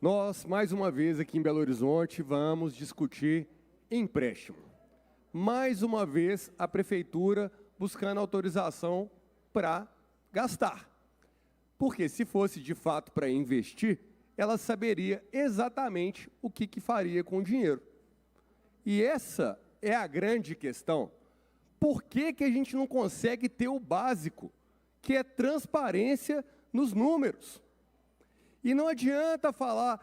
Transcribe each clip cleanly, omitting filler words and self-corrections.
Nós, mais uma vez aqui em Belo Horizonte, vamos discutir empréstimo. Mais uma vez, a Prefeitura buscando autorização para gastar. Porque se fosse de fato para investir, ela saberia exatamente o que faria com o dinheiro. E essa é a grande questão. Por que a gente não consegue ter o básico, que é transparência nos números? E não adianta falar,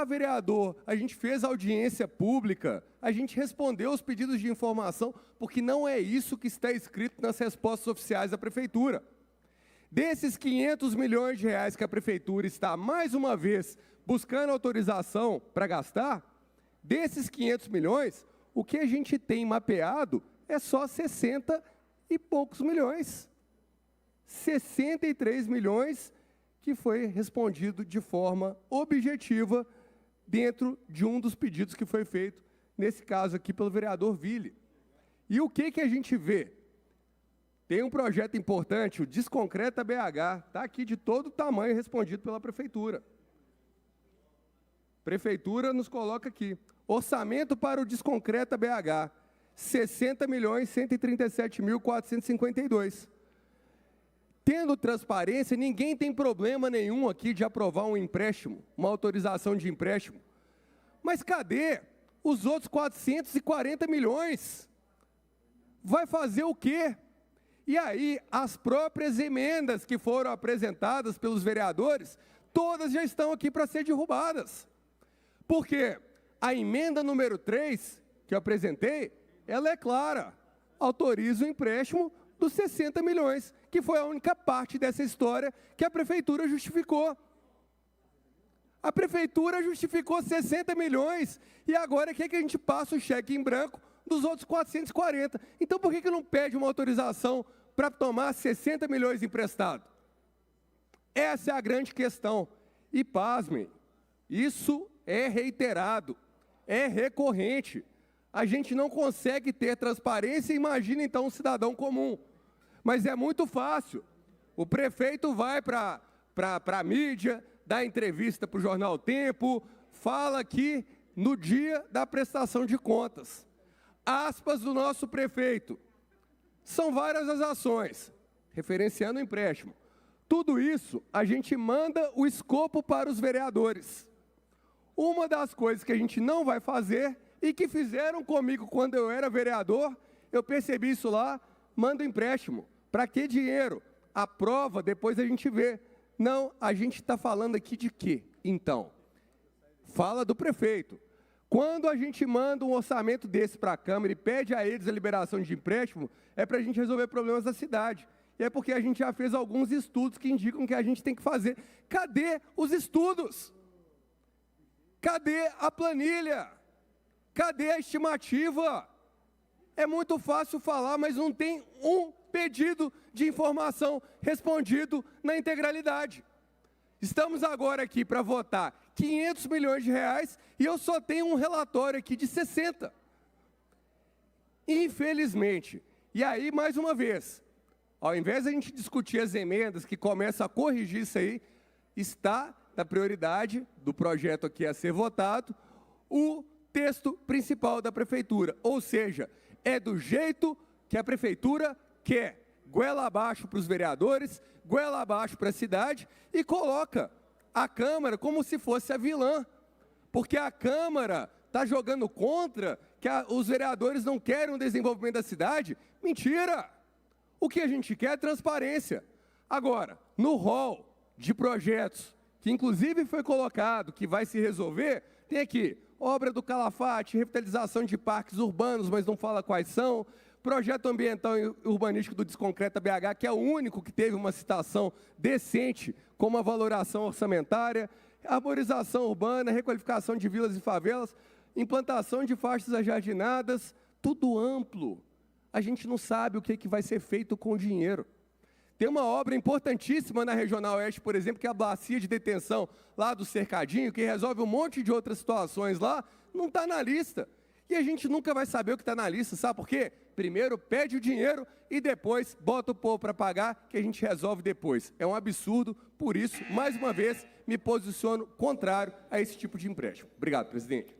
vereador, a gente fez audiência pública, a gente respondeu os pedidos de informação, porque não é isso que está escrito nas respostas oficiais da Prefeitura. Desses 500 milhões de reais que a Prefeitura está, mais uma vez, buscando autorização para gastar, desses 500 milhões, o que a gente tem mapeado é só 60 e poucos milhões. 63 milhões que foi respondido de forma objetiva dentro de um dos pedidos que foi feito, nesse caso aqui, pelo vereador Ville. E o que a gente vê? Tem um projeto importante, o Desconcreta BH, está aqui de todo tamanho respondido pela Prefeitura. Prefeitura nos coloca aqui, orçamento para o Desconcreta BH, 60.137.452. Tendo transparência, ninguém tem problema nenhum aqui de aprovar um empréstimo, uma autorização de empréstimo. Mas cadê os outros 440 milhões? Vai fazer o quê? E aí, as próprias emendas que foram apresentadas pelos vereadores, todas já estão aqui para ser derrubadas. Porque a emenda número 3, que eu apresentei, ela é clara, autoriza o empréstimo dos 60 milhões, que foi a única parte dessa história que a Prefeitura justificou. A Prefeitura justificou 60 milhões, e agora quer que a gente passe o cheque em branco dos outros 440. Então, por que não pede uma autorização para tomar 60 milhões emprestado? Essa é a grande questão. E, pasmem, isso é reiterado, é recorrente. A gente não consegue ter transparência, imagina então um cidadão comum. Mas é muito fácil. O prefeito vai para a mídia, dá entrevista para o jornal Tempo, fala aqui no dia da prestação de contas. Aspas do nosso prefeito. São várias as ações, referenciando o empréstimo. Tudo isso, a gente manda o escopo para os vereadores. Uma das coisas que a gente não vai fazer, e que fizeram comigo quando eu era vereador, eu percebi isso lá, manda empréstimo. Para que dinheiro? A prova, depois a gente vê. Não, a gente está falando aqui de quê, então? Fala do prefeito. Quando a gente manda um orçamento desse para a Câmara e pede a eles a liberação de empréstimo, é para a gente resolver problemas da cidade. E é porque a gente já fez alguns estudos que indicam que a gente tem que fazer. Cadê os estudos? Cadê a planilha? Cadê a estimativa? É muito fácil falar, mas não tem um pedido de informação respondido na integralidade. Estamos agora aqui para votar 500 milhões de reais e eu só tenho um relatório aqui de 60. Infelizmente. E aí, mais uma vez, ao invés de a gente discutir as emendas que começam a corrigir isso aí, está na prioridade do projeto aqui a ser votado o texto principal da Prefeitura. Ou seja, é do jeito que a Prefeitura quer. Goela abaixo para os vereadores, goela abaixo para a cidade e coloca a Câmara como se fosse a vilã. Porque a Câmara está jogando contra, que os vereadores não querem o desenvolvimento da cidade. Mentira! O que a gente quer é transparência. Agora, no rol de projetos, que inclusive foi colocado, que vai se resolver, tem aqui, obra do Calafate, revitalização de parques urbanos, mas não fala quais são, projeto ambiental e urbanístico do Desconcreta BH, que é o único que teve uma citação decente, com uma valoração orçamentária, arborização urbana, requalificação de vilas e favelas, implantação de faixas ajardinadas, tudo amplo. A gente não sabe o que vai ser feito com o dinheiro. Tem uma obra importantíssima na Regional Oeste, por exemplo, que é a bacia de detenção lá do Cercadinho, que resolve um monte de outras situações lá, não está na lista. E a gente nunca vai saber o que está na lista, sabe por quê? Primeiro pede o dinheiro e depois bota o povo para pagar, que a gente resolve depois. É um absurdo, por isso, mais uma vez, me posiciono contrário a esse tipo de empréstimo. Obrigado, presidente.